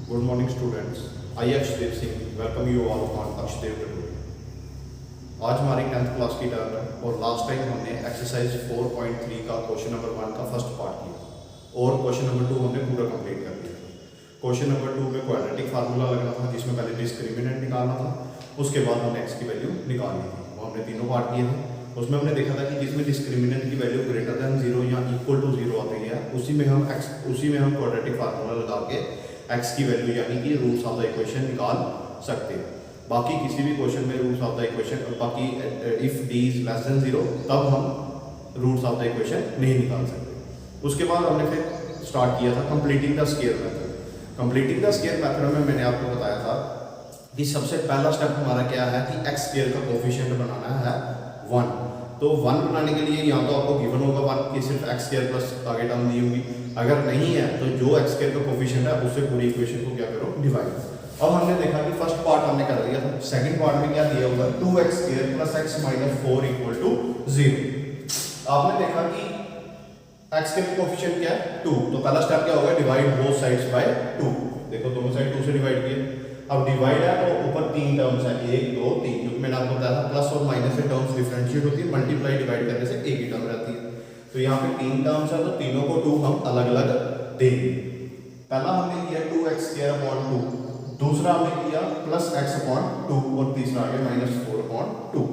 Good morning students. I Akshadev Singh welcome you all on Akshadev Tutorial. आज हमारी 10th class की term है और लास्ट टाइम हमने एक्सरसाइज 4.3 का क्वेश्चन नंबर 1 का फर्स्ट पार्ट किया और क्वेश्चन नंबर 2 हमने पूरा कंप्लीट कर दिया। क्वेश्चन नंबर 2 में क्वाड्रेटिक फार्मूला लगना था जिसमें पहले डिस्क्रिमिनेंट निकालना था, उसके बाद हमने एक्स की वैल्यू निकालनी थी। वो हमने तीनों पार्ट किए थे। उसमें हमने देखा था कि जिसमें डिस्क्रिमिनेंट की वैल्यू ग्रेटर देन 0 या इक्वल टू 0 आती है उसी में हम क्वाड्रेटिक फार्मूला लगा के एक्स की वैल्यू यानी कि रूट्स ऑफ द इक्वेशन निकाल सकते हैं। बाकी किसी भी क्वेश्चन में रूट्स ऑफ द इक्वेशन बाकी if D is less than 0 तब हम रूट्स ऑफ द इक्वेशन नहीं निकाल सकते। उसके बाद हमने फिर स्टार्ट किया था completing the square method. Completing the square method में मैंने आपको बताया था कि सबसे पहला स्टेप हमारा क्या है कि एक्स स्क्वायर का कोफिशिएंट बनाना है 1। तो 1 बनाने के लिए या तो आपको गिवन होगा 1 कि सिर्फ एक्स स्क्वायर प्लस आगे टर्म दी होगी, अगर नहीं है तो जो एक्स स्क्वायर का कोफिशिएंट है उससे पूरी इक्वेशन को क्या करो डिवाइड। अब हमने देखा कि फर्स्ट पार्ट हमने कर दिया था, सेकंड पार्ट में क्या दिया होगा 2x square plus x minus 4 equal to 0। आपने देखा कि x स्क्वायर का कोफिशिएंट क्या है 2, तो पहला स्टेप क्या होगा डिवाइड बोथ साइड्स बाय 2। देखो दोनों साइड 2 से डिवाइड किए। अब डिवाइड है तो ऊपर 3 टर्म्स है 1 2 3, क्योंकि मैंने आपको बताया था प्लस और माइनस से टर्म्स डिफरेंशिएट होती है, मल्टीप्लाई डिवाइड करने से एक ही टर्म रहती है। तो यहाँ पे 3 टर्म्स है तो तीनों को 2 हम अलग अलग देंगे। पहला हमने किया 2x स्क्वायर अपॉन 2, दूसरा हमने किया प्लस x अपॉन 2 और तीसरा आ गया माइनस 4 अपॉन 2।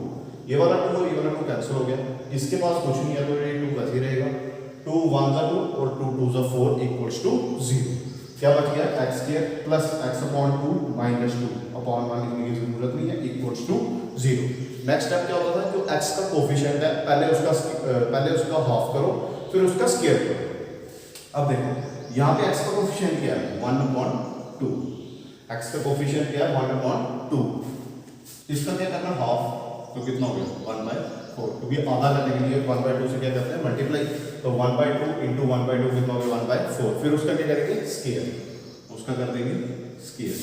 ये वाला 2 और ये वाला 2 कैंसिल हो गया, इसके पास कुछ नहीं है तो ये 2 वैसे ही रहेगा। 2 1 जा 2 और 2 2 जा 4 इक्वल्स टू 0। क्या बच गया x square plus x upon 2 minus 2 upon 1 लिखने की जरूरत नहीं है इक्वल्स टू 0। नेक्स्ट स्टेप क्या होता था जो x का कोफिशिएंट है पहले उसका हाफ करो फिर उसका स्क्वायर करो। अब देखो यहाँ पे x का कोफिशिएंट क्या है 1 अपॉन 2, x का कोफिशिएंट क्या है 1 अपॉन 2, इसका क्या करना हाफ, तो कितना हो गया 1/4, क्योंकि आधा करने के लिए 1/2 से क्या करते हैं मल्टीप्लाई, तो 1/2 इंटू 1/2 कितना हो गया 1/4। फिर उसका क्या करेंगे स्क्वायर, उसका कर देंगे स्क्वायर,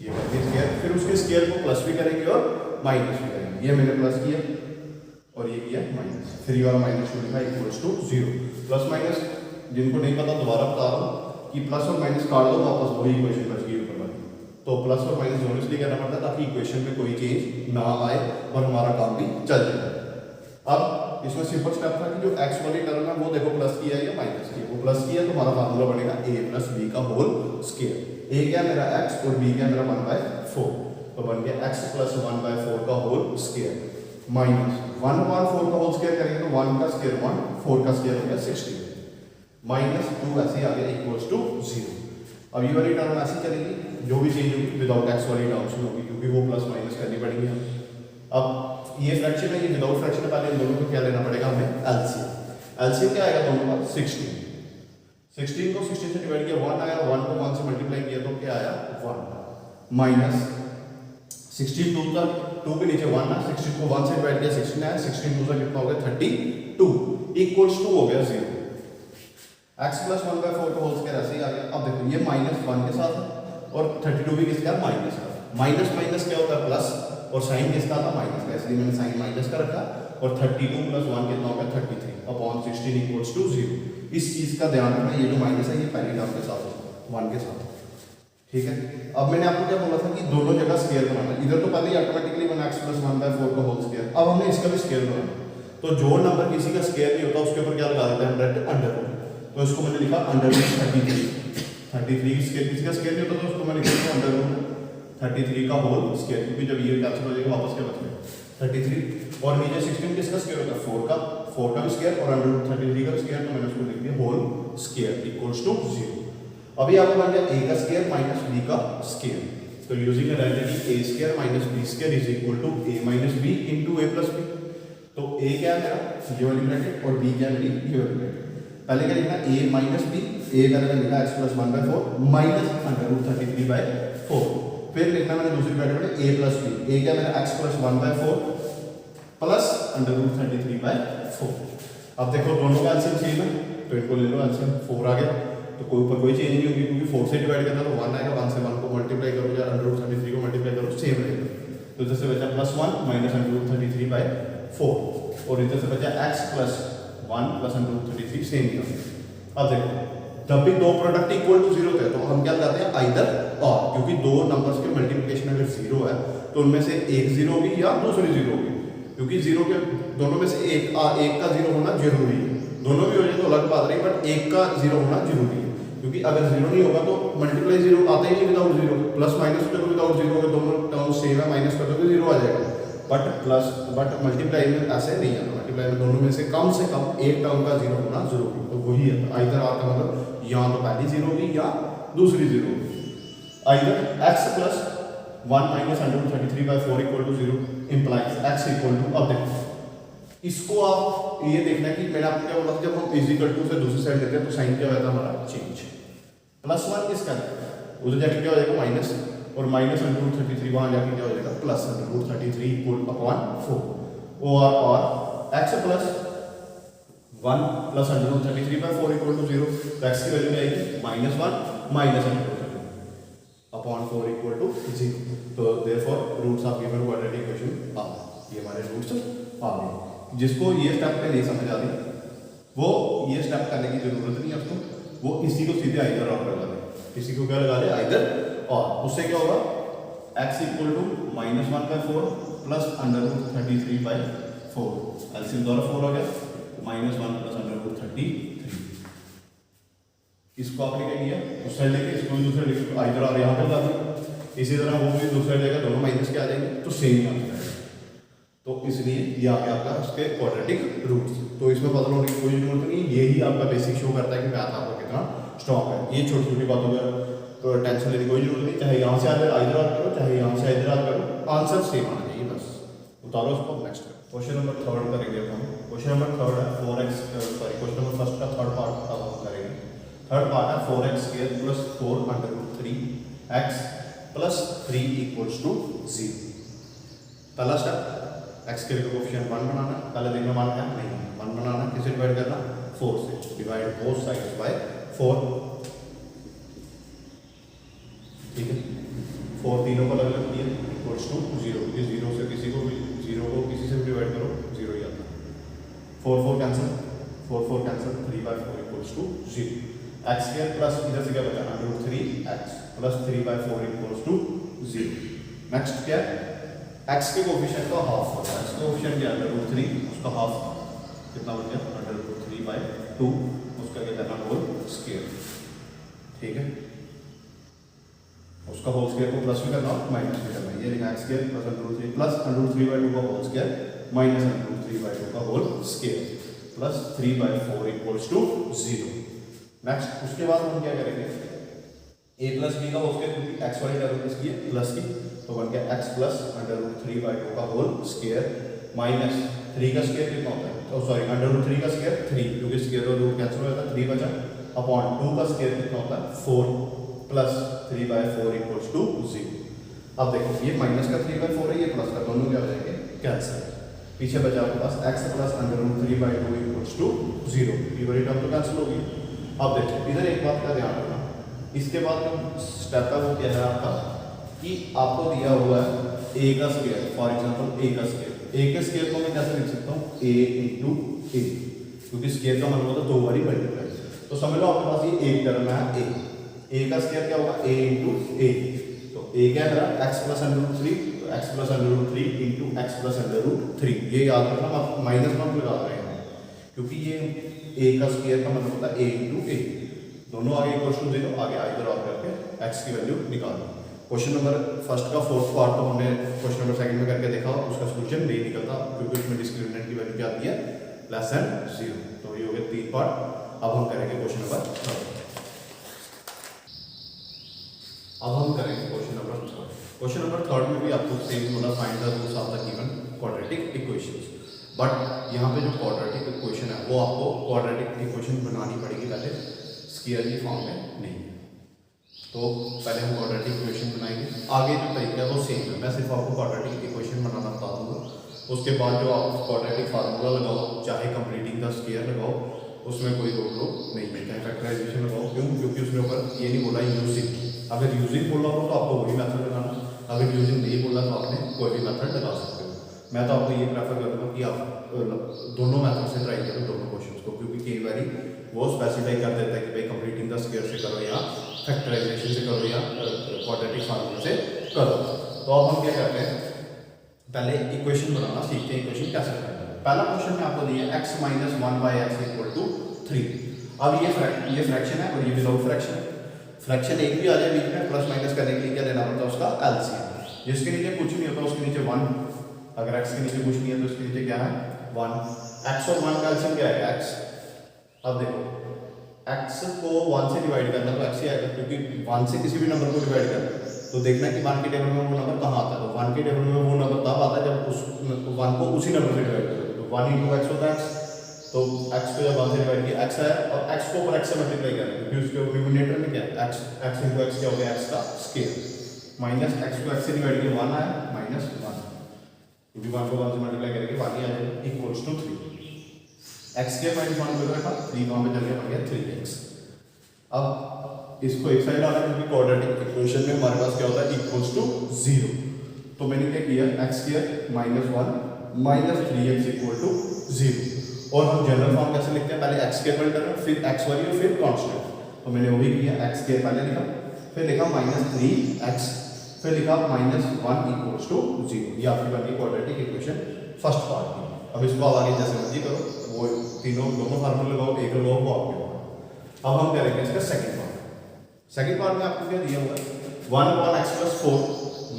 ये करके स्क्वायर, फिर उसके स्क्वायर को प्लस भी करेंगे और माइनस भी करेंगे। ये मैंने प्लस किया और ये किया माइनस, फिर ये वाला माइनस 2 लिखा इक्वल्स टू 0। प्लस माइनस जिनको नहीं पता दोबारा बता रहा हूँ कि प्लस और माइनस काट दो वापस वही इक्वेशन बच गई ऊपर वाली। तो प्लस और माइनस दोनों इसलिए करना पड़ता है ताकि इक्वेशन में कोई चेंज ना आए और हमारा काम भी चल जाए। अब इसमें सिंपल स्टेप था कि जो x वाली टर्म है वो देखो प्लस किया या माइनस किया, वो प्लस किया तो हमारा फार्मूला बनेगा a प्लस b का होल स्क्वायर। a क्या मेरा x और b क्या मेरा 1/4, तो बन गया x प्लस 1/4 का होल स्क्वायर माइनस 1/4 का होल स्क्वायर करेंगे तो 1 का स्क्वायर 1, 4 का स्क्वायर हो गया 16 माइनस 2 ऐसे आ गया इक्वल्स टू 0। अब ये वाली टर्म ऐसी चलेगी, जो भी चेंज होगी विदाउट x वाली टर्म्स में होगी क्योंकि वो प्लस माइनस करनी पड़ेगी हमें। अब ये फ्रैक्शन है, ये विदाउट फ्रैक्शन है, पहले इन दोनों को क्या लेना पड़ेगा हमें एलसीएम। एलसीएम क्या आएगा दोनों का 16 को 16 से डिवाइड किया 1 आया, 1 को 1 से मल्टीप्लाई किया तो क्या आया 1 माइनस 16 2 का 2 के नीचे 1 है, 16 को 1 से डिवाइड किया 16 आया, 16 2 से कितना हो गया 32 इक्वल्स टू हो गया 0। x प्लस 1/4 का होल स्क्वायर ऐसे ही आ गया। अब देखो ये माइनस 1 के साथ है और 32 भी किसका माइनस का, माइनस माइनस क्या होता है प्लस और साइन किसका था माइनस का, इसलिए मैंने साइन माइनस का रखा और 32 प्लस 1 कितना होगा 33 अपॉन 16 इक्वल्स टू 0। इस चीज का ध्यान रखना, ये जो माइनस है ये पहली टर्म के साथ होगा 1 के साथ, ठीक है। अब मैंने आपको क्या बोला था कि दोनों जगह स्क्वायर बनाना, इधर तो पहले ही ऑटोमेटिकली बना x प्लस 1/4 का होल स्क्वायर, अब हमने इसका भी स्क्वायर बनाना। तो जो नंबर किसी का स्क्वायर नहीं होता उसके ऊपर क्या लगा देते हैं डायरेक्ट अंडर रूट, तो इसको मैंने लिखा अंडर रूट 33 स्क्वायर किसी का स्क्वायर नहीं होता तो उसको मैंने लिखा अंडर रूट 33 का होल स्क्वायर, क्योंकि जब ये कैंसिल हो जाएगा वापस क्या बचेगा 33 और नीचे 16 किसका स्क्वायर होता है 4 का भी स्क्वायर और अंडर रूट 33 का भी स्क्वायर, तो मैंने उसको लिख दिया होल स्क्वायर इक्वल्स टू 0। अभी आपको बन गया a का स्क्वायर माइनस b का स्क्वायर, तो using identity a square minus b square is equal to a minus b into a plus b। तो a क्या है मेरा ये वाली ब्रैकेट और b क्या है मेरी ये वाली ब्रैकेट। पहले क्या लिखना a माइनस b, a का लिखा x plus 1/4 minus under root 33/4, फिर लिखना मैंने दूसरी ब्रैकेट में a प्लस b, a क्या मेरा x plus 1/4 plus under root 33/4। अब देखो दोनों का एलसीएम सेम है तो इनको ले लो, एलसीएम 4 आ गया तो कोई ऊपर कोई चेंज नहीं होगी क्योंकि 4 से डिवाइड करना तो 1 आएगा, 1 से 1 को मल्टीप्लाई करो या अंडर रूट 33 को मल्टीप्लाई करो सेम रहेगा। तो जैसे बचा प्लस 1 माइनस अंडर रूट 33/4 और इधर से बचा x plus 1 plus under root 33 same ही। अब देखो जब भी दो प्रोडक्ट इक्वल टू 0 थे तो हम क्या करते हैं आइदर और, क्योंकि दो नंबर्स के मल्टीप्लिकेशन अगर जीरो है तो उनमें से एक जीरो होगी या दूसरी जीरो होगी, क्योंकि जीरो के दोनों में से एक का जीरो होना जरूरी है। दोनों भी हो जाए तो अलग बात रही, बट एक का जीरो होना जरूरी है, क्योंकि अगर जीरो नहीं होगा तो मल्टीप्लाई जीरो आता ही नहीं विदाउट जीरो। प्लस माइनस करोगे विदाउट जीरो के दोनों टर्म सेम है, माइनस कर दोगे जीरो आ जाएगा। बट मल्टीप्लाई में ऐसे नहीं है, मल्टीप्लाई में दोनों में से कम एक टर्म का जीरो होना जरूरी है। तो वही है आइदर आर का मतलब यहाँ तो पहली जीरो होगी या दूसरी जीरो होगी। Either x plus 1 minus under 33/4 equal to 0 implies x equal to, अब देखो इसको आप ये देखना है कि मैंने आपको क्या बोला था, जब हम इजिकल टू से दूसरी साइड लेते हैं तो साइन क्या होता है हमारा चेंज। +1 किसका उधर जाके क्या हो जाएगा माइनस, और माइनस अंडर 33 वहां जाके क्या हो जाएगा प्लस अंडर 33 इक्वल अपॉन 4 और x plus 1 plus under 33/4 equal to 0, तो एक्स की वैल्यू क्या आएगी -1 minus under upon 4 equal to 0। तो therefore roots of given quadratic equation आ गए, ये हमारे रूट्स आ गए। जिसको ये स्टेप पे नहीं समझ आ रही वो ये स्टेप करने की जरूरत नहीं है उसको, वो इसी को सीधे आइदर और लगा दे, इसी को क्या लगा दे आइदर और, उससे क्या होगा x equal to -1/4 plus under root 33/4, LCM द्वारा 4 हो गया, -1 प्लस अंडर रूट 33। इसको आपने क्या किया उस साइड लेके इसको दूसरे लेके आइदर और यहाँ पे लगा दिया, इसी तरह वो भी दूसरे जगह दोनों माइनस के आ जाएंगे तो सेम आ जाएगा। तो इसलिए ये आ गया आपका उसके क्वाड्रेटिक रूट्स। तो इसमें बदल होने की कोई जरूरत नहीं, यही आपका बेसिक शो करता है कि मैथ आपका कितना स्ट्रॉन्ग है। ये छोटी छोटी बातों का तो टेंशन लेने की कोई जरूरत नहीं, चाहे यहाँ से आइदर आर करो चाहे यहाँ से आइदर आर करो, आंसर सेम आना चाहिए बस। उतारो उसको नेक्स्ट क्वेश्चन नंबर 3 करेंगे हम। क्वेश्चन नंबर 3 है 4x, sorry question number first का थर्ड पार्ट अब हम करेंगे। थर्ड पार्ट है 4x² plus 4 under root 3x plus 3 equals to 0। पहला स्टेप x के लिए कोएफिशिएंट 1 बनाना, पहले देखना 1 है नहीं 1 बनाना, किसे डिवाइड करना 4 से, डिवाइड बोथ साइड्स बाय 4, ठीक है 4 तीनों को अलग अलग किया इक्वल्स टू 0, क्योंकि 0 से किसी को भी 0 को किसी से भी डिवाइड करो 0 ही आता है। 4 4 cancel 3/4 equals to 0। x² plus इधर से क्या बचा √3x plus 3/4 equals to 0। Next क्या x के कोएफिशिएंट का हाफ होता है, x का कोएफिशिएंट क्या है √3, उसका हाफ कितना बन गया √3/2, उसका क्या करना होल स्क्वायर, ठीक है उसका होल स्क्वायर को प्लस भी करना और माइनस भी करना। ये लिखा x² प्लस √3 प्लस √3/2 का होल स्क्वायर माइनस √3/2 का whole square plus 3/4 equals to 0। Next उसके बाद हम क्या करेंगे a प्लस b का होल स्क्वायर, क्योंकि x वाली टर्म किसकी है प्लस की, तो बन गया x प्लस √3/2 का होल स्क्वायर माइनस 3 का स्क्वायर कितना होता है, तो सॉरी √3 का स्क्वायर 3, क्योंकि स्क्वायर और रूट कैंसिल हो जाता है 3 बचा, अपॉन 2 का स्क्वायर कितना होता है 4 प्लस 3/4 इक्वल्स टू 0। अब देखो ये माइनस का 3/4 है, ये प्लस का, दोनों क्या हो जाएंगे कैंसिल, पीछे बचा आपके पास x प्लस √3/2 इक्वल्स टू 0, ये वाली टर्म तो कैंसिल होगी। अब देखो इधर एक बात का ध्यान रखना, इसके बाद जो स्टेप है वो क्या है आपका कि आपको दिया हुआ है a का स्क्वायर, फॉर एग्जांपल a का स्क्वायर, a के स्क्वायर को मैं कैसे लिख सकता हूँ a इंटू a, क्योंकि स्क्वायर का मतलब होता है 2 बारी मल्टीप्लाई, तो समझ लो आपके पास ये एक टर्म है a का स्क्वायर क्या होगा a इंटू a, तो a क्या है x प्लस √3, तो x plus √3 into x plus √3, ये याद रखना, आप माइनस मत लगा रहे हैं क्योंकि ये a का स्क्वायर का मतलब होता है a इंटू a, दोनों आगे इक्वल्स टू 0, आगे आइदर और करके x की वैल्यू निकालो। क्वेश्चन नंबर फर्स्ट का फोर्थ पार्ट तो हमने क्वेश्चन नंबर सेकंड में करके देखा, उसका सॉल्यूशन नहीं निकलता क्योंकि उसमें डिस्क्रिमिनेंट की वैल्यू क्या आती है लेस देन 0। तो ये हो गए 3 पार्ट। अब हम करेंगे क्वेश्चन नंबर 3। अब हम करेंगे क्वेश्चन नंबर 3। क्वेश्चन नंबर 3 में भी आपको सेम बोला find the roots of the given quadratic equations, but यहाँ पे जो क्वाड्रेटिक इक्वेशन है वो आपको क्वाड्रेटिक इक्वेशन बनानी पड़ेगी पहले, स्क्वायर की फॉर्म में नहीं। तो पहले हम क्वाड्रेटिक इक्वेशन बनाएंगे, आगे जो तरीका है वो सेम है, मैं सिर्फ आपको क्वाड्रेटिक इक्वेशन बनाना बता दूंगा, उसके बाद जो आप क्वाड्रेटिक फार्मूला लगाओ, चाहे कंप्लीटिंग द स्क्वायर लगाओ, उसमें कोई रोक नहीं है, चाहे फैक्टराइजेशन लगाओ, क्यों क्योंकि उसमें ऊपर ये नहीं बोला यूजिंग, अगर यूजिंग बोला हो तो आपको वही मेथड लगाना, अगर यूजिंग नहीं बोला तो आपने कोई भी मेथड लगा सकते हो। मैं तो आपको ये प्रेफर करूँगा कि आप दोनों मेथड से ट्राई करो दोनों क्वेश्चन को, क्योंकि कई बार वो स्पेसिफाई कर देता है कि भाई कंप्लीटिंग द स्क्वायर से करो या फैक्टराइजेशन से करो या क्वाड्रेटिक तो अब हम क्या करते हैं, पहले इक्वेशन बनाना सीखते हैं, इक्वेशन कैसे करना है। पहला क्वेश्चन में आपको दिया x minus 1/x equal to 3। अब ये फ्रैक्शन है और ये विदाउट फ्रैक्शन है। फ्रैक्शन एक भी आ जाए बीच में, प्लस माइनस करने के लिए क्या लेना पड़ता है, उसका एलसीएम। जिसके नीचे कुछ नहीं होता उसके नीचे 1, अगर x के नीचे कुछ नहीं है तो उसके नीचे क्या है 1। x और 1 का एलसीएम क्या है x। अब देखो x को 1 से डिवाइड करना तो x ही आएगा, क्योंकि 1 से किसी भी नंबर को डिवाइड करना तो देखना कि 1 के टेबल में वो नंबर कहाँ आता है। तो 1 के टेबल में वो नंबर तब आता है जब उस 1 को उसी नंबर से डिवाइड करो। तो 1 × x होता है x, तो x को जब 1 से डिवाइड किया x आया, और x को ऊपर x से मल्टीप्लाई करना है क्योंकि उसके डिनोमिनेटर में क्या है x × x क्या हो गया, x का स्क्वायर, माइनस x को x से डिवाइड किया 1 आया -1, क्योंकि 1 को 1 से मल्टीप्लाई करके 1 ही आ जाएगा इक्वल्स टू 3। x के -1 बन रखा 3 वहाँ पे चल गया, बन गया 3x। अब इसको एक साइड आना, क्योंकि क्वाड्रेटिक इक्वेशन में हमारे पास क्या होता है इक्वल्स टू 0। तो मैंने क्या किया x² -1 -3x इक्वल टू 0। और हम जनरल फॉर्म कैसे लिखते हैं, पहले x² टर्म फिर x वैल्यू फिर कांस्टेंट। तो मैंने वही किया, x² पहले लिखा, फिर लिखा -3x, फिर लिखा -1 इक्वल्स टू 0। ये आपकी बन गई क्वाड्रेटिक इक्वेशन फर्स्ट पार्ट की। अब इसको आगे जैसे मर्जी करो, वो तीनों दोनों फार्मूले लगाओ, एक लगाओ वो आपके पास। अब हम करेंगे इसका सेकंड पार्ट। सेकंड पार्ट में आपको क्या दिया हुआ है 1/x + 4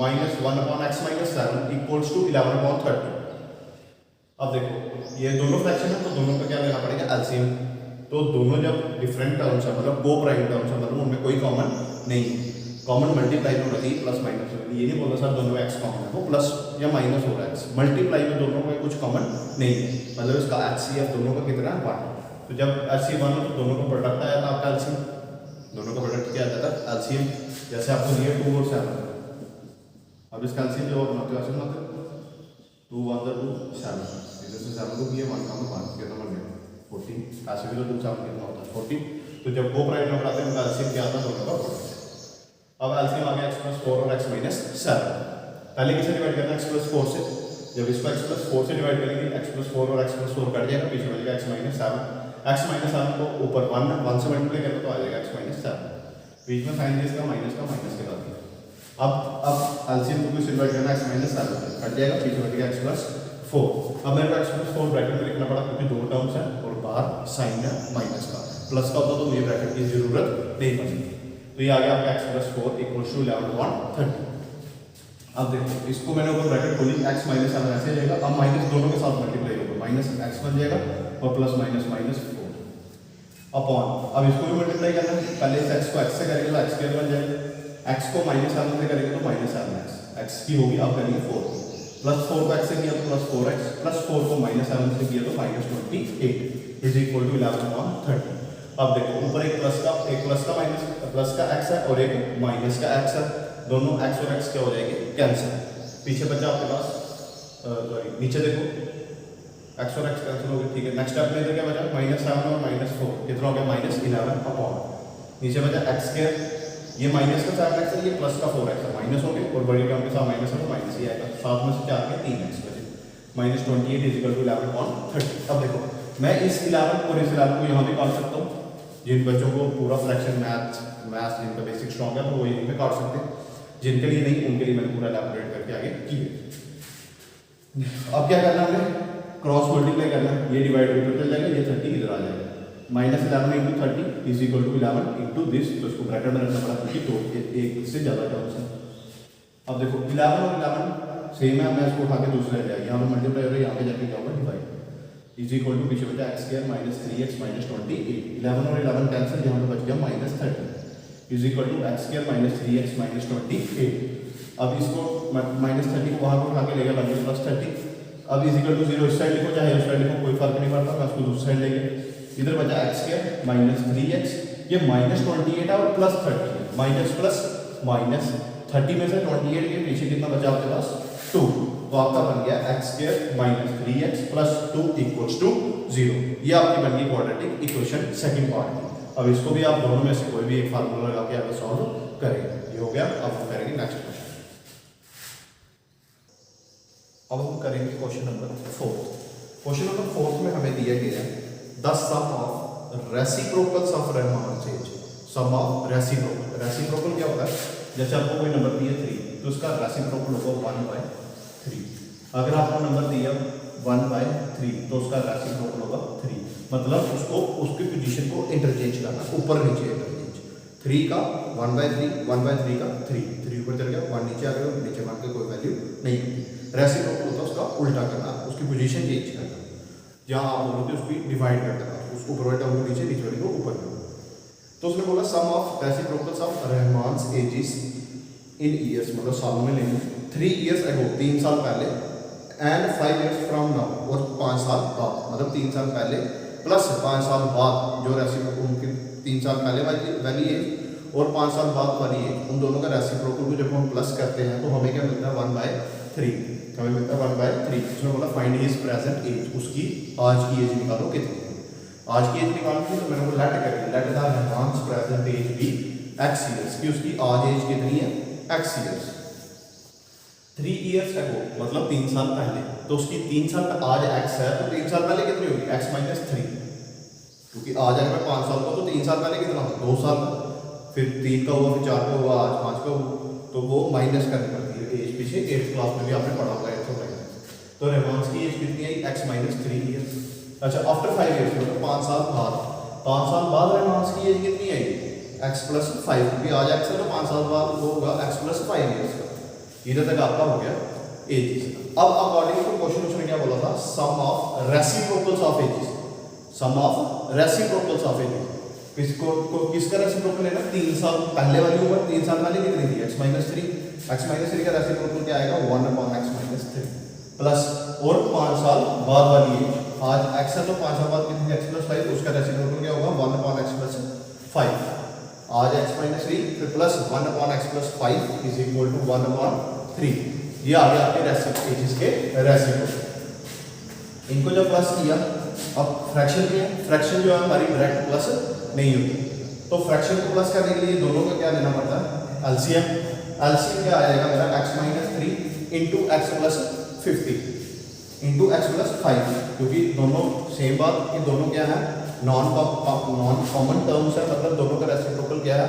-1/x - 7 इक्वल्स टू 11/30। अब देखो ये दोनों फ्रैक्शन है तो दोनों का क्या लेना पड़ेगा एलसीएम। तो दोनों जब डिफरेंट टर्म्स है, मतलब को प्राइम टर्म्स है, मतलब उनमें कोई कॉमन नहीं है, कॉमन मल्टीप्लाई में होना चाहिए प्लस माइनस। ये नहीं बोला सर दोनों में x कॉमन है, वो प्लस या माइनस हो रहा है, मल्टीप्लाई में दोनों में कुछ कॉमन नहीं है, मतलब इसका HCF दोनों का कितना है 1। तो जब HCF 1 हो तो दोनों का प्रोडक्ट आया था आपका एलसीएम, दोनों का प्रोडक्ट क्या आता था एलसीएम। जैसे आपको दिया 2 और 7, अब इसका एलसीएम जो बनाते हो ऐसे बनाते हो 2 1 2 7, जैसे 7 को किया 1 का 1 कितना बन गया 14, ऐसे भी तो 2 7 कितना होता है 14। तो जब को प्राइम नंबर आते हैं उनका एलसीएम क्या आता है दोनों का प्रोडक्ट। अब एलसीएम आ गया x + 4 और x - 7। पहले किसे डिवाइड करना है x + 4 से, जब इसको x + 4 से डिवाइड करेंगे x + 4 और x + 4 कट जाएगा, पीछे बचेगा x - 7। x - 7 को ऊपर 1 से मल्टीप्लाई करें तो आ जाएगा x - 7, बीच में साइन इसका माइनस के साथ दिया। अब एलसीएम को किससे डिवाइड करना है x - 7 कट जाएगा, पीछे बचेगा x + 4। अब मेरे को x + 4 ब्रैकेट में लिखना पड़ा क्योंकि दो टर्म्स हैं और बाहर साइन है माइनस का, प्लस का होता तो मुझे ब्रैकेट की जरूरत नहीं पड़ती। तो ये आ गया आपका x + 4 इक्वल्स टू 11/30। अब देखो इसको मैंने ऊपर ब्रैकेट खोली, x - 7 ऐसे जाएगा, अब माइनस दोनों के साथ मल्टीप्लाई होगा, -x बन जाएगा और प्लस -4 अपॉन। अब इसको भी मल्टीप्लाई करना है, पहले इस x को x से करेंगे तो x² बन जाएगा, x को -7 से करेंगे तो -7x, x की होगी, अब करेंगे 4 +4 को x से किया तो +4x, +4 को -7 से किया तो -28 इज इक्वल टू 11/30। अब देखो ऊपर एक प्लस का x है और एक माइनस का x है, दोनों x और x क्या हो जाएंगे कैंसिल, पीछे बचा आपके पास सॉरी नीचे देखो x और x कैंसिल हो गए, ठीक है। नेक्स्ट स्टेप में क्या बचा -7 और -4 कितना हो गया -11 अपॉन, नीचे बचा x², ये माइनस का 7x है, ये प्लस का 4x है, माइनस हो गए और बड़ी टर्म के साथ माइनस है तो माइनस ही आएगा, 7 में से 4 के 3x बचे -28 इज इक्वल टू 11/30। अब देखो मैं इस 11 और इस 11 को यहाँ भी काट सकता हूँ, जिन बच्चों को पूरा फ्रैक्शन मैथ जिनका बेसिक स्ट्रॉन्ग है तो वो यहीं पे काट सकते हैं, जिनके लिए नहीं उनके लिए मैंने पूरा एलैबोरेट करके आगे किए। अब क्या करना है, हमें क्रॉस मल्टीप्लाई करना है, ये डिवाइड ऊपर चल जाएगा, ये 30 इधर आ जाएगा, -11 × 30 इज इक्वल टू 11 × दिस, तो इसको ब्रैकेट में रखना पड़ा क्योंकि तो एक से ज़्यादा टर्म्स हैं। अब देखो 11 और 11 सेम है, मैं इसको उठा के दूसरे ले जाएगा, यहाँ पे मल्टीप्लाई हो रहा है, यहाँ पे जाके क्या होगा डिवाइड, इज इक्वल टू पीछे बचा x² -3x -28, 11 और 11 कैंसिल, यहाँ पे बच गया -30 is equal to x² -3x -28। अब इसको -30 को वहाँ पर उठा के लेगा बन गया +30। अब इज इक्वल टू 0 इस साइड लिखो चाहे उस साइड लिखो, कोई फर्क नहीं पड़ता, मैं उसको दूसरी साइड लेंगे, इधर बचा x² -3x, ये -28 है और +30 है, माइनस प्लस माइनस 30 में से 28 के पीछे कितना बचा आपके पास 2, तो आपका बन गया x² -3x + 2 = 0। ये आपकी बन गई क्वाड्रेटिक इक्वेशन सेकंड पार्ट की। अब इसको भी आप दोनों में से कोई भी एक फार्मूला लगा के आप सॉल्व करेंगे, ये हो गया। अब हम करेंगे नेक्स्ट क्वेश्चन। अब हम करेंगे क्वेश्चन नंबर 4। क्वेश्चन नंबर 4 में हमें दिया गया है the sum of reciprocals of रेमनसेज। सम ऑफ रेसिप्रोकल, रेसिप्रोकल क्या होता है, जैसे आपको कोई नंबर दिया 3 तो उसका रेसिप्रोकल होगा 1/3। अगर आपको नंबर दिया 1/3 तो उसका रेसिप्रोकल होगा 3। मतलब उसको उसकी पोजीशन को इंटरचेंज करना, ऊपर नीचे इंटरचेंज। 3 का 1/3, 1/3 का 3 ऊपर चल गया, 1 नीचे आ गया, नीचे 1 की कोई वैल्यू नहीं होती। रेसिप्रोकल होता है उसका उल्टा करना, उसकी पोजीशन चेंज करना। जहाँ आप बोलोगे उसकी डिवाइड कर देना, उसको ऊपर वाले को नीचे, नीचे वाले को ऊपर करना। तो उसने बोला sum of reciprocals of Rahman's ages in years, मतलब सालों में लेंगे 3 ईयर्स अगो, 3 साल पहले, एंड 5 ईयर्स फ्रॉम नाउ, और 5 साल बाद, मतलब 3 साल पहले प्लस 5 साल बाद जो रेसिप्रोकल उनके 3 साल पहले वाली एज और 5 साल बाद वाली एज, उन दोनों का रेसिप्रोकल को जब हम प्लस करते हैं तो हमें क्या मिलता है 1/3, हमें मिलता है 1/3। उसने बोला फाइंड हिज प्रेजेंट एज, उसकी आज की एज निकालो कितनी है। आज की एज निकालनी थी तो मैंने वो लेट करी, let the Rahman's present age be x years, की उसकी आज एज कितनी है x ईयर्स। 3 ईयर्स अगो मतलब 3 साल पहले, तो उसकी 3 साल पर आज x है तो 3 साल पहले कितनी होगी x - 3, क्योंकि आज अगर मैं 5 साल का तो 3 साल पहले कितना था 2 साल, फिर 3 का हुआ, फिर 4 का हुआ, आज 5 का हुआ, तो वो माइनस करनी पड़ती है एज। पीछे 8th क्लास में भी आपने पढ़ा होगा इसको माइनस। तो रहमान्स की एज कितनी आई x - 3 ईयर्स। अच्छा आफ्टर 5 ईयर्स मतलब 5 साल बाद, 5 साल बाद रहमान्स की एज कितनी आई x + 5, क्योंकि आज x है तो 5 साल बाद वो होगा x + 5 ईयर्स का। इधर तक आपका हो गया एजेस। अब अकॉर्डिंग टू क्वेश्चन उसने क्या बोला था, sum of reciprocals of ages, sum of reciprocals of ages. किसका रेसिप्रोकल लेना, 3 साल पहले वाली उम्र, 3 साल पहले कितनी थी x - 3, x - 3 का रेसिप्रोकल क्या आएगा 1/x - 3 प्लस, और 5 साल बाद वाली एज, आज x है तो 5 साल बाद कितनी x + 5, उसका रेसिप्रोकल क्या होगा 1/x + 5। आज x - 3 फिर plus 1/x + 5 is equal to 1/3। ये आ गया आपके एजेस के रेसिप्रोकल। इनको जब प्लस किया, अब फ्रैक्शन क्या है, फ्रैक्शन जो है हमारी डायरेक्ट प्लस नहीं होती, तो फ्रैक्शन को प्लस करने के लिए दोनों का क्या लेना पड़ता है एलसीएम। एलसीएम क्या आएगा मेरा x - 3 into x + 50 into x + 5, क्योंकि दोनों सेम बात, कि दोनों क्या है नॉन कॉमन टर्म्स है, मतलब दोनों का रेसिप्रोकल क्या है,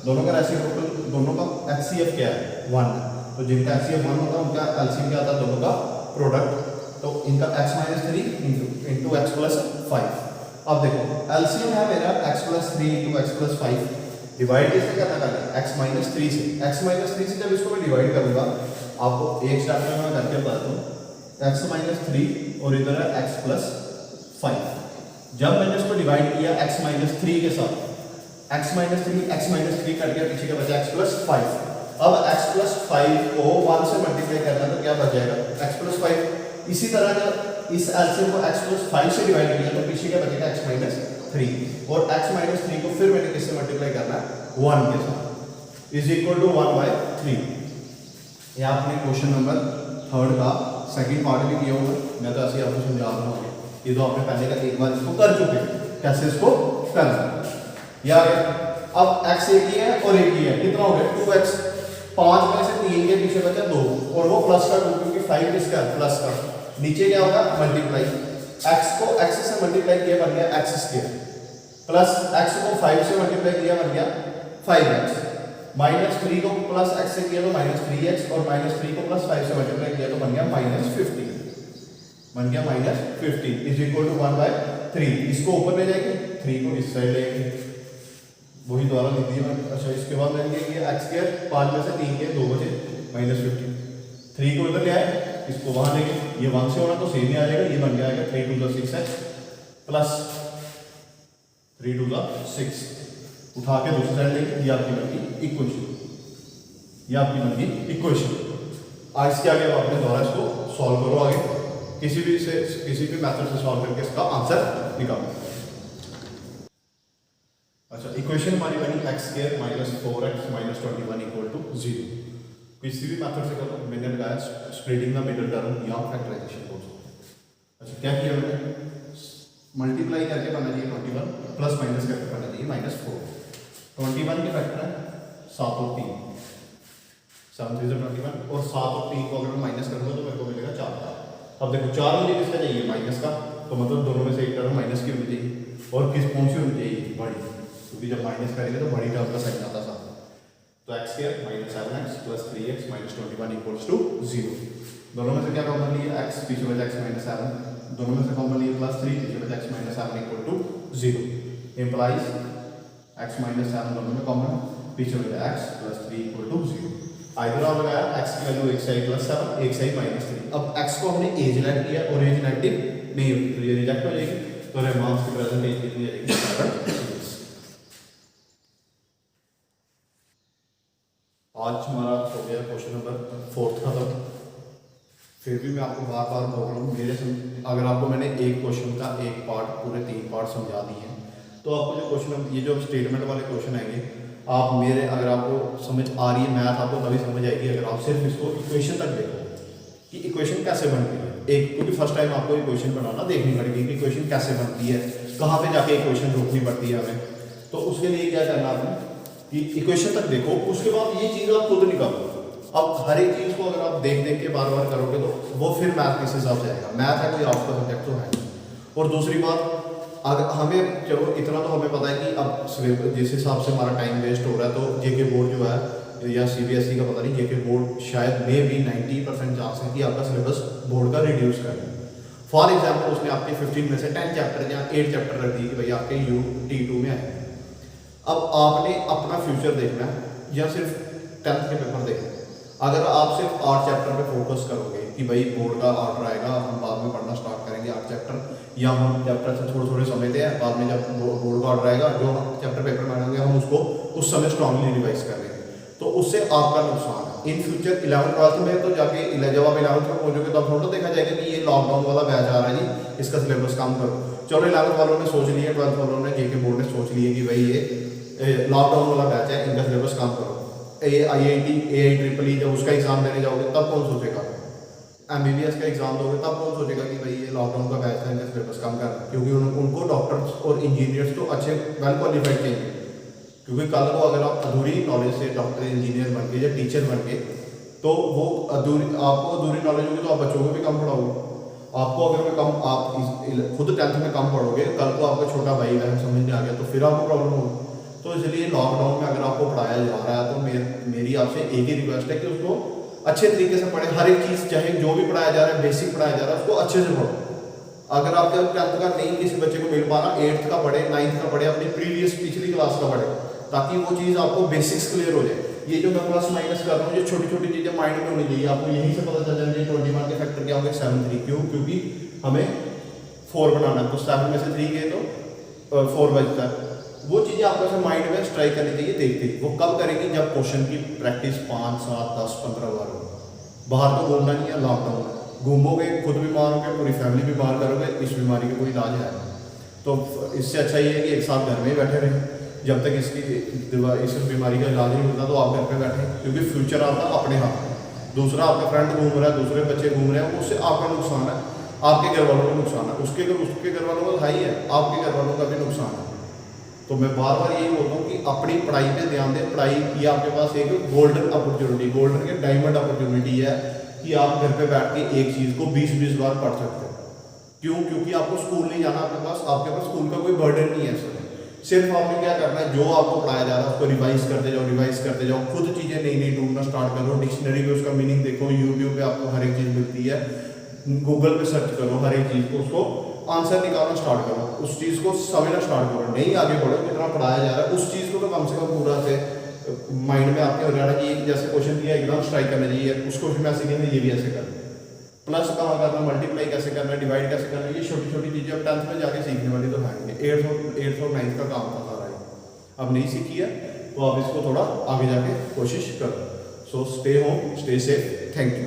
दोनों का रेसिप्रोकल, दोनों का एचसीएफ क्या है 1, तो जिनका एचसीएफ 1 होता है उनका एलसीएम क्या आता है दोनों का प्रोडक्ट, तो इनका x - 3 इंटू x + 5। अब देखो एलसीएम है मेरा x + 3 इंटू x + 5, डिवाइड किससे करना है x - 3 से, x - 3 से जब इसको मैं डिवाइड करूंगा, आपको एक स्टेप में मैं करके बता दूं, x - 3 और इधर है x + 5। जब मैंने इसको डिवाइड किया x - 3 के साथ, x - 3 कट गया, पीछे का बचा x + 5। अब x + 5 को 1 से मल्टीप्लाई करना तो क्या बच जाएगा x + 5। इसी तरह जब इस एलसीएम को x + 5 से डिवाइड किया तो पीछे क्या बचेगा x - 3, और x - 3 को फिर मैंने किससे मल्टीप्लाई करना है 1 के साथ, इज इक्वल टू 1/3। ये आपने क्वेश्चन नंबर 3 का सेकंड पार्ट भी किया होगा, मैं तो ऐसे आपको समझा रहा हूँ, ये तो आपने पहले का एक बार इसको कर चुके हैं, कैसे इसको करना यार। अब x एक ही है और एक ही है, कितना हो गया 2x, 5 में से 3 के पीछे बचा 2, और वो प्लस का 2, क्योंकि 5 किसका है प्लस का, नीचे क्या होगा मल्टीप्लाई, x को x से मल्टीप्लाई किया बन गया x² प्लस x को 5 से मल्टीप्लाई किया बन गया 5x, -3 को प्लस x से किया तो -3x, और -3 को प्लस 5 से मल्टीप्लाई किया तो बन गया -15, बन गया -15 इज इक्वल टू 1/3। इसको ऊपर ले जाएंगे, 3 को इस साइड लेंगे, वही द्वारा लिख दिया मैंने। अच्छा इसके बाद लेंगे ये x², 5 में से 3 के 2 बचे -15, 3 को इधर ले आए, इसको वहां लेंगे, ये 1 से होना तो सेम ही आ जाएगा, ये बन जाएगा 3 × 6x प्लस 3 × 6, उठा के दूसरी साइड लेंगे, ये आपकी बन गई इक्वेशन, ये आपकी बन गई इक्वेशन। आज इसके आगे आप अपने द्वारा इसको सॉल्व करो, आगे किसी भी मेथड से सॉल्व करके इसका आंसर निकालो। अच्छा इक्वेशन हमारी बनी x² - 4x - 21 = 0। किसी भी मेथड से करो, मैंने लगाया स्प्लिटिंग द मिडिल टर्म या फैक्टराइजेशन बोल सकते हैं। अच्छा क्या किया मैंने, मल्टीप्लाई करके बनना चाहिए 21, प्लस माइनस करके बनना चाहिए -4। 21 के फैक्टर है 7 और 3, 7 3 21, और 7 और 3 को अगर मैं माइनस करूंगा तो मेरे को मिलेगा 4। अब देखो 4 मुझे किसका चाहिए माइनस का, तो मतलब दोनों में से एक टर्म माइनस की होनी चाहिए, और किस कौन सी होनी चाहिए बड़ी, क्योंकि जब माइनस करेंगे तो बड़ी टर्म का साइन आता साथ। तो x square minus 7x plus 3x minus 21 equals to 0। दोनों में से क्या कॉमन लिया, x पीछे बचा x माइनस 7, दोनों में से कॉमन लिया प्लस 3 पीछे बचा x minus 7 equal to 0। Implies x minus 7 दोनों में कॉमन, पीछे बचा x plus 3 equal to 0। Either of लगाया x की value x i plus 7 x i minus 3। अब x को हमने एज लेट किया और एज नेगेटिव नहीं होती तो ये रिजेक्ट हो जाएगी, तो रेमार्क्स की प्रेजेंट एज कितनी आ जाएगी 7 years। आज हमारा हो गया क्वेश्चन नंबर 4 खत्म। फिर भी मैं आपको बार बार बोल रहा हूँ, अगर आपको मैंने एक क्वेश्चन का एक पार्ट पूरे 3 पार्ट समझा दिए हैं तो आपको जो क्वेश्चन ये जो स्टेटमेंट वाले क्वेश्चन आएंगे आप मेरे अगर आपको समझ आ रही है मैथ आपको तभी समझ आएगी अगर आप सिर्फ इसको इक्वेशन तक देखो कि इक्वेशन कैसे बनती है। एक क्योंकि फर्स्ट टाइम आपको इक्वेशन बनाना देखनी पड़ेगी कि इक्वेशन कैसे बनती है, कहाँ पे जाके इक्वेशन रोकनी पड़ती है हमें। तो उसके लिए क्या करना आपने कि इक्वेशन तक देखो, उसके बाद ये चीज़ आप खुद निकालो। अब हर एक चीज़ को अगर आप देख देख के बार बार करोगे तो वो फिर मैथ किस हिसाब से आएगा। मैथ है कोई आपका सब्जेक्ट तो है नहीं। और दूसरी बात, अगर हमें चलो इतना तो हमें पता है कि अब जिस हिसाब से हमारा टाइम वेस्ट हो रहा है तो जेके बोर्ड जो है या CBSE का पता नहीं, जेके बोर्ड शायद में भी 90% चांस है कि आपका सिलेबस बोर्ड का रिड्यूस कर दे। फॉर एग्जाम्पल उसने आपके 15 में से 10 चैप्टर या 8 चैप्टर रख दिए कि भाई आपके UT2 में आए। अब आपने अपना फ्यूचर देखना है या सिर्फ 10th के पेपर देखना है। अगर आप सिर्फ 8 चैप्टर पे फोकस करोगे कि भाई बोर्ड का ऑर्डर आएगा हम बाद में पढ़ना स्टार्ट करेंगे 8 चैप्टर, या हम चैप्टर से थोड़े थोड़े समझते हैं, बाद में जब बोर्ड का ऑर्डर आएगा जो चैप्टर पेपर में आएंगे हम उसको उस समय स्ट्रांगली रिवाइज कर लेंगे, तो उससे आपका नुकसान है। इन फ्यूचर 11th 12th में तो जाके जब आप 11th में पहुंचोगे तब थोड़ा देखा जाएगा कि ये लॉकडाउन वाला बैच आ रहा है जी, इसका सिलेबस कम करो। चलो 11th वालों ने सोच लिया, 12th वालों ने जेके बोर्ड ने सोच लिया कि भाई ये लॉकडाउन वाला बैच है, इनका सिलेबस कम करो। IIT AIEEE जब उसका एग्जाम देने जाओगे तब कौन सोचेगा, MBBS का एग्जाम दोगे तब कौन सोचेगा कि भाई ये लॉकडाउन का बैच है, इनका सिलेबस कम करना, क्योंकि उनको डॉक्टर्स और इंजीनियर्स तो अच्छे वेल क्वालिफाइड चाहिए। क्योंकि कल को अगर आप अधूरी नॉलेज से डॉक्टर इंजीनियर बन के या टीचर बन के, तो वो आपको अधूरी नॉलेज होगी तो आप बच्चों को भी कम पढ़ाओगे। आपको अगर मैं कम आप खुद 10th में कम पढ़ोगे, कल को आपका छोटा भाई बहन समझ में आ गया तो फिर आपको प्रॉब्लम होगी। तो इसलिए लॉकडाउन में अगर आपको पढ़ाया जा रहा है तो मेरी आपसे एक ही रिक्वेस्ट है कि उसको अच्छे तरीके से पढ़े। हर एक चीज़ चाहे जो भी पढ़ाया जा रहा है, बेसिक पढ़ाया जा रहा है, उसको अच्छे से पढ़ो। अगर आपके 10th का नहीं किसी बच्चे को मिल पा रहा, 8th का पढ़े, 9th का पढ़े, अपनी प्रीवियस पिछली क्लास का पढ़े, ताकि वो चीज़ आपको बेसिक्स क्लियर हो जाए। ये जो मैं प्लस माइनस कर रहा हूँ, ये छोटी छोटी चीज़ें माइंड में होनी चाहिए। आपको यहीं से पता चल जाए 21 के फैक्टर क्या होंगे 7 3, क्यों? क्योंकि हमें 4 बनाना है, तो 7 में से 3 गए तो 4 बचता है। वो चीज़ें आपको ऐसे माइंड में स्ट्राइक करनी चाहिए देखते ही। वो कब करेंगे? जब क्वेश्चन की प्रैक्टिस 5 7 10 15 बार हो। बाहर तो घूमना नहीं है, लॉकडाउन है, घूमोगे खुद बीमार होगे, पूरी फैमिली बीमार करोगे, इस बीमारी का कोई इलाज है। तो इससे अच्छा ये है कि एक साथ घर में ही बैठे रहें जब तक इस बीमारी का इलाज नहीं होता, तो आप घर पे बैठे, क्योंकि फ्यूचर आपका अपने हाथ में। दूसरा आपका फ्रेंड घूम रहा है, दूसरे बच्चे घूम रहे हैं, उससे आपका नुकसान है, आपके घर वालों का नुकसान है, उसके घर वालों का हाई है, आपके घर वालों का भी नुकसान है। तो मैं बार बार यही बोलता हूँ कि अपनी पढ़ाई पे ध्यान दें। पढ़ाई की आपके पास एक गोल्डन अपॉर्चुनिटी, गोल्डन के डायमंड अपॉर्चुनिटी है कि आप घर पे बैठ के एक चीज़ को 20-20 बार पढ़ सकते हो। क्यों? क्योंकि आपको स्कूल नहीं जाना, आपके पास स्कूल का कोई बर्डन नहीं है इसमें। सिर्फ आपने क्या करना है, जो आपको पढ़ाया जा रहा है उसको रिवाइज करते जाओ, खुद चीज़ें नई नई ढूंढना स्टार्ट करो, डिक्शनरी में उसका मीनिंग देखो, यूट्यूब पे आपको हर एक चीज़ मिलती है, गूगल पे सर्च करो, हर एक चीज़ को उसको आंसर निकालना स्टार्ट करो, उस चीज़ को समझना स्टार्ट करो। नहीं आगे बढ़ो, कितना पढ़ाया जा रहा है उस चीज़ को तो कम से कम पूरा से माइंड में आपके हो जाना चाहिए। जैसे क्वेश्चन दिया एकदम स्ट्राइक करना चाहिए, उस क्वेश्चन में ऐसे नहीं, ये भी ऐसे करना, प्लस कहाँ करना, मल्टीप्लाई कैसे करना, डिवाइड कैसे करना, ये छोटी छोटी चीज़ें अब 10th में जाके सीखने वाली तो है। 8th और 9th का काम था सारा है, अब नहीं सीखी है तो आप इसको थोड़ा आगे जाके कोशिश करो। So stay home, stay safe, thank you.